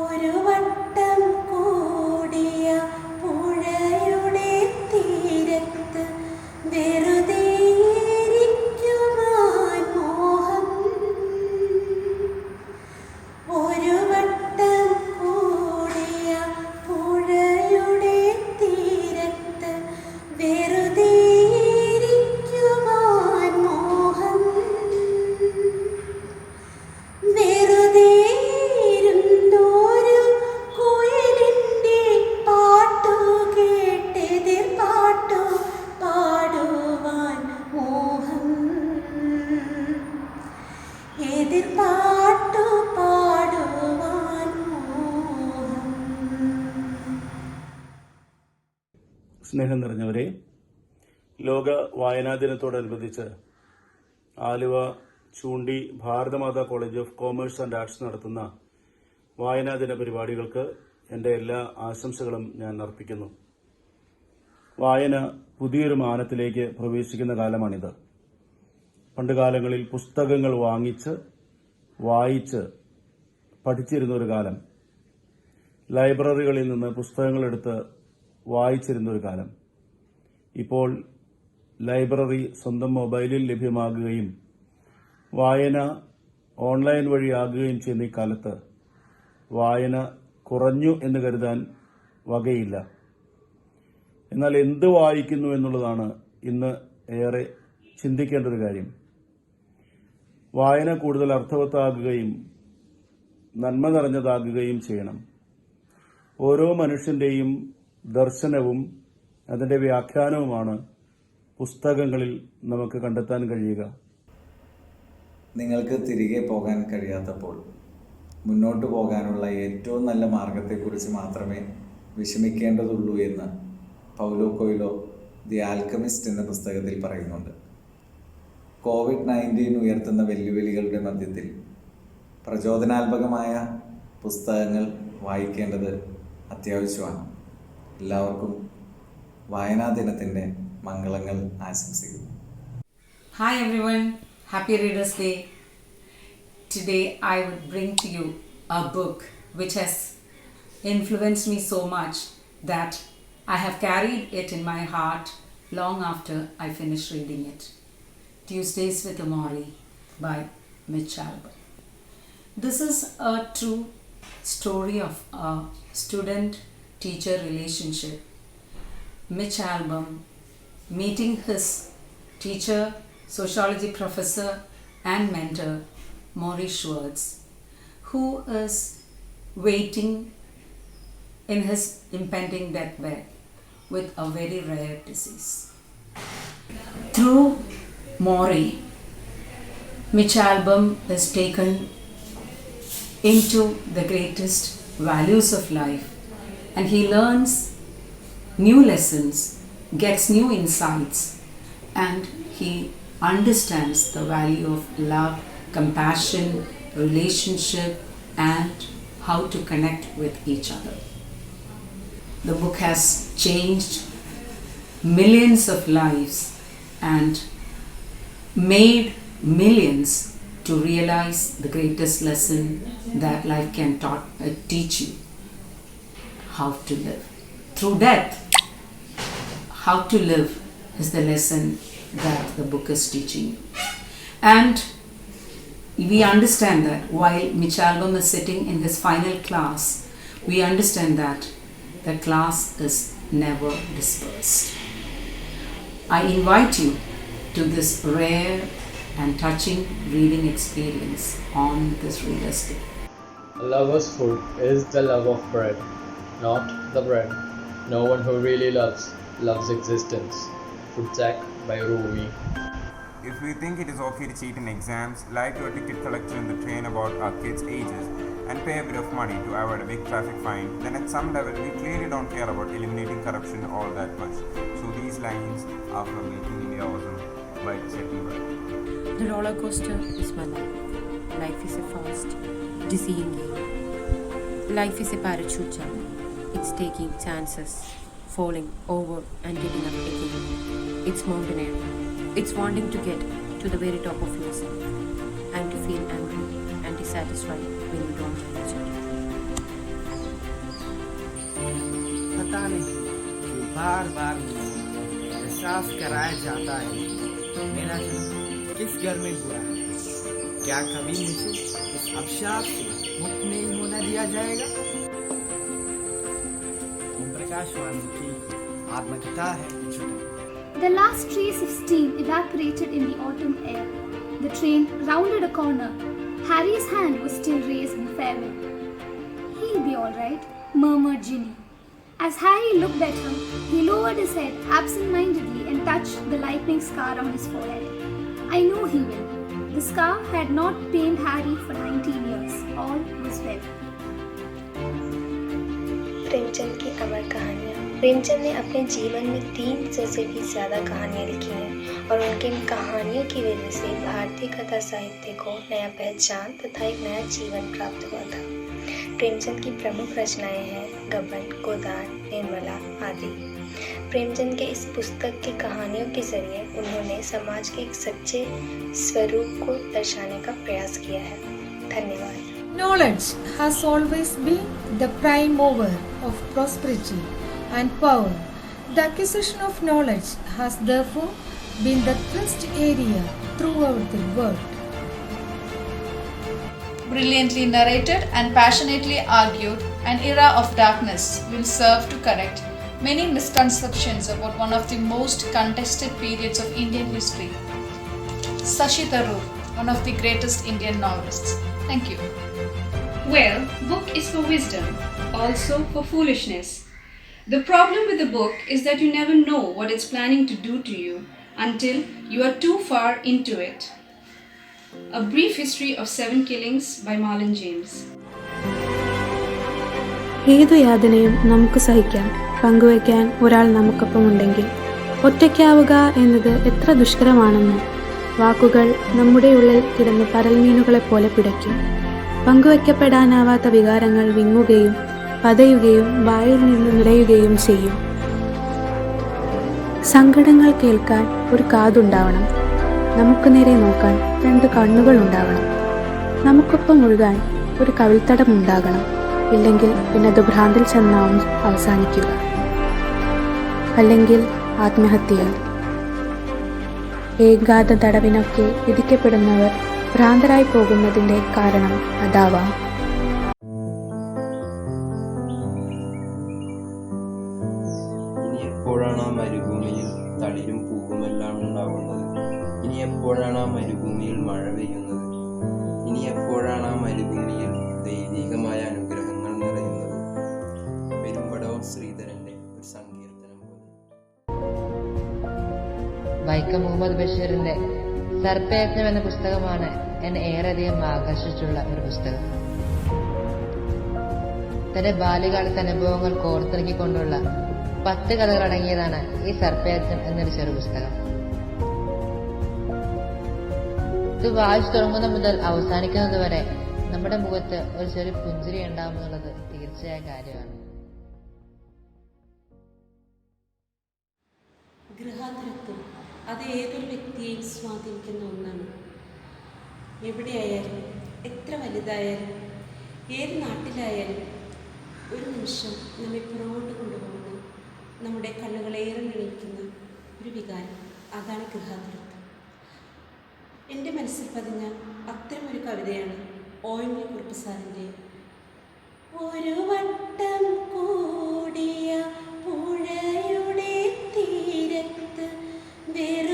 ഒരു വട്ടം കൂടിയ പുഴയുടെ തീരത്ത് വെറുതെ ഇരിക്കുവാൻ മോഹം. ഒരു വട്ടം കൂടിയ പുഴയുടെ തീരത്ത് വെറുതെ ഇരിക്കുവാൻ മോഹം. വെറുതെ ഇരുന്നൊരു കുയിലിൻ്റെ പാട്ടു കേട്ടെതിർ പാട്ടു പാടുവാൻ മോഹം. എതിർ പാട്ടു പാടുവാൻ മോഹം. സ്നേഹം നിറഞ്ഞവരെ, ലോക വായനാ ദിനത്തോടനുബന്ധിച്ച് ആലുവ ചൂണ്ടി Bharat Mata college of commerce and arts നടത്തുന്ന വായനാ ദിന പരിപാടികൾക്ക് എൻ്റെ എല്ലാ ആശംസകളും ഞാൻ അർപ്പിക്കുന്നു. വായന പുതിയൊരു മാനത്തിലേക്ക് പ്രവേശിക്കുന്ന കാലമാണിത്. പണ്ടുകാലങ്ങളിൽ പുസ്തകങ്ങൾ വാങ്ങിച്ച് വായിച്ച് പഠിച്ചിരുന്ന ഒരു കാലം, ലൈബ്രറികളിൽ നിന്ന് പുസ്തകങ്ങളെടുത്ത് വായിച്ചിരുന്നൊരു കാലം. ഇപ്പോൾ ലൈബ്രറി സ്വന്തം മൊബൈലിൽ ലഭ്യമാകുകയും വായന ഓൺലൈൻ വഴിയാകുകയും ചെയ്യുന്ന ഈ കാലത്ത് വായന കുറഞ്ഞു എന്ന് കരുതാൻ വകയില്ല. എന്നാൽ എന്ത് വായിക്കുന്നു എന്നുള്ളതാണ് ഇന്ന് ഏറെ ചിന്തിക്കേണ്ട ഒരു കാര്യം. വായന കൂടുതൽ അർത്ഥവത്താകുകയും നന്മ നിറഞ്ഞതാകുകയും ചെയ്യണം. ഓരോ മനുഷ്യന്റെയും ദർശനവും അതിന്റെ വ്യാഖ്യാനവുമാണ് പുസ്തകങ്ങളിൽ നമുക്ക് കണ്ടെത്താൻ കഴിയുക. നിങ്ങൾക്ക് തിരികെ പോകാൻ കഴിയാത്തപ്പോൾ മുന്നോട്ട് പോകാനുള്ള ഏറ്റവും നല്ല മാർഗത്തെക്കുറിച്ച് മാത്രമേ വിഷമിക്കേണ്ടതുള്ളൂ എന്ന് പൗലോ കൊയ്ലോ ദി ആൽക്കമിസ്റ്റ് എന്ന പുസ്തകത്തിൽ പറയുന്നുണ്ട്. COVID-19 ഉയർത്തുന്ന വെല്ലുവിളികളുടെ മധ്യത്തിൽ പ്രചോദനാത്മകമായ പുസ്തകങ്ങൾ വായിക്കേണ്ടത് അത്യാവശ്യമാണ്. എല്ലാവർക്കും വായനാ ദിനത്തിൻ്റെ മംഗളങ്ങൾ ആശംസിക്കുന്നു. Hi everyone, happy Readers Day. Today I would bring to you a book which has influenced me so much that I have carried it in my heart long after I finished reading it. Tuesdays with Amori by Mitch Albom. This is a true story of a student-teacher relationship. Mitch Albom meeting his teacher, sociology professor and mentor Maurice Schwartz, who is waiting in his impending deathbed with a very rare disease. Through Maury, Mitch Albom is taken into the greatest values of life, and he learns new lessons, gets new insights, and he understands the value of love, compassion, relationship, and how to connect with each other. The book has changed millions of lives and made millions to realize the greatest lesson that life can teach you: how to live. Through death, how to live is the lesson that the book is teaching you. And we understand that while Mitch Albom is sitting in his final class, we understand that the class is never dispersed. I invite you to this rare and touching reading experience on this Reader's Day. A lover's food is the love of bread, not the bread. No one who really loves existence. Futsak by Rumi. If we think it is okay to cheat in exams, lie to a ticket collector in the train about our kids' ages, and pay a bit of money to avoid a big traffic fine, then at some level we clearly don't care about eliminating corruption all that much. So these lines are from Making India Awesome by Chetan Bhagat. The roller coaster is my life. Life is a fast, dizzying game. Life is a parachute jump. It's taking chances, falling over and getting up again. It's mountaineering. It's wanting to get to the very top of yourself and to feel angry and dissatisfied when you don't reach it. ऐसा नहीं जो बार बार एहसास कराया जाता है मेरा जन्म किस घर में हुआ है। क्या कभी मुझे इस अभिशाप से मुक्त नहीं होना दिया जाएगा? ओम प्रकाश वाल्मीकि आत्मकथा है छुट्टी। The last trace of steam evaporated in the autumn air. The train rounded a corner. Harry's hand was still raised in farewell. "He'll be all right," murmured Ginny. As Harry looked at her, he lowered his head absent-mindedly and touched the lightning scar on his forehead. "I know he will." The scar had not pained Harry for 19 years. All was well. Premchand की अमर कहानियाँ। प्रेमचंद ने अपने जीवन में 300 से भी ज़्यादा कहानियाँ लिखी हैं और उनकी इन कहानियों की वजह से भारतीय कथा साहित्य को नया पहचान तथा एक नया जीवन प्राप्त हुआ था। प्रेमचंद की प्रमुख रचनाएं हैं गबन, गोदान, निर्मला आदि। प्रेमचंद के इस पुस्तक की कहानियों के जरिए उन्होंने समाज के एक सच्चे स्वरूप को दर्शाने का प्रयास किया है। धन्यवाद। Knowledge has always been the prime mover of prosperity and power. The acquisition of knowledge has therefore been the thrust area throughout the world. Brilliantly narrated and passionately argued, an era of darkness will serve to correct many misconceptions about one of the most contested periods of Indian history. Sashi Tharoor, one of the greatest Indian novelists. Thank you. Well, book is for wisdom, also for foolishness. The problem with the book is that you never know what it's planning to do to you until you are too far into it. A Brief History of 7 Killings by Marlon James. ഏതു യാതനയും നമുക്ക് സഹിക്കാം, പങ്കുവയ്ക്കാൻ ഒരാൾ നമുക്കൊപ്പം ഉണ്ടെങ്കിൽ. ഒറ്റയ്ക്കാവുക എന്നത് എത്ര ദുഷ്കരമാണെന്ന് വാക്കുകൾ നമ്മുടെ ഉള്ളിൽ കിടന്ന് പരൽമീനുകളെപ്പോലെ പിടയ്ക്കും. പങ്കുവയ്ക്കപ്പെടാനാവാത്ത വികാരങ്ങൾ വിങ്ങുകയും പതയുകയും വായിൽ നിന്ന് നിറയുകയും ചെയ്യും. സങ്കടങ്ങൾ കേൾക്കാൻ ഒരു കാതുണ്ടാവണം, നമുക്ക് നേരെ നോക്കാൻ 2 കണ്ണുകൾ ഉണ്ടാവണം, നമുക്കൊപ്പം ഒഴുകാൻ ഒരു കവിൾത്തടം ഉണ്ടാകണം. ഇല്ലെങ്കിൽ പിന്നെ അത് ഭ്രാന്തിൽ ചെന്നാവും അവസാനിക്കുക, അല്ലെങ്കിൽ ആത്മഹത്യയിൽ. ഏകാന്ത തടവിനൊക്കെ വിധിക്കപ്പെടുന്നവർ ഭ്രാന്തരായി പോകുന്നതിൻ്റെ കാരണം അതാവാം. ഇനി എപ്പോഴാണ് ആ മരുഭൂമിയിൽ തളിരും പൂവുമെല്ലാം ഉണ്ടാവുന്നത്? ഇനി എപ്പോഴാണ് ആ മരുഭൂമിയിൽ മഴ പെയ്യുന്നത്? ഇനി എപ്പോഴാണ് ആ മരുഭൂമിയിൽ ദൈവികമായ അനുഗ്രഹങ്ങൾ നിറയുന്നത്? പെരുമ്പടവം ശ്രീധരന്റെ ഒരു സങ്കീർത്തനം പോലെ. വൈക്കം മുഹമ്മദ് ബഷീറിന്റെ സർപ്പയജ്ഞം എന്ന പുസ്തകമാണ് എന്നെ ഏറെയധികം ആകർഷിച്ചുള്ള ഒരു പുസ്തകം. തന്റെ ബാല്യകാലത്തെ അനുഭവങ്ങൾ കോർത്തിണക്കിക്കൊണ്ടുള്ള 10 കഥകൾ അടങ്ങിയതാണ് ഈ സർപ്പയജ്ഞം എന്നൊരു ചെറു പുസ്തകം. ഇത് വായിച്ചു തുടങ്ങുന്നത് മുതൽ അവസാനിക്കുന്നത് വരെ നമ്മുടെ മുഖത്ത് ഒരു ചെറിയ പുഞ്ചിരി ഉണ്ടാവുമെന്നുള്ളത് തീർച്ചയായ കാര്യമാണ്. ഗൃഹാതുരത്വം അത് ഏതൊരു വ്യക്തിയെയും സ്വാധീനിക്കുന്ന ഒന്നാണ്. എവിടെയായാലും എത്ര വലുതായാലും ഏത് നാട്ടിലായാലും ഒരു നിമിഷം നമ്മെ പുറകോട്ട് കൊണ്ടുപോകുന്ന, നമ്മുടെ കണ്ണുകളേറെ നിറയിക്കുന്ന ഒരു വികാരം, അതാണ് ഗൃഹാതുരത്വം. എൻ്റെ മനസ്സിൽ പതിഞ്ഞ അത്തരമൊരു കവിതയാണ് OMV കുറുപ്പ് സാറിൻ്റെ ഒരു വട്ടം കൂടിയ പുഴയുടെ തീരത്ത് വേറെ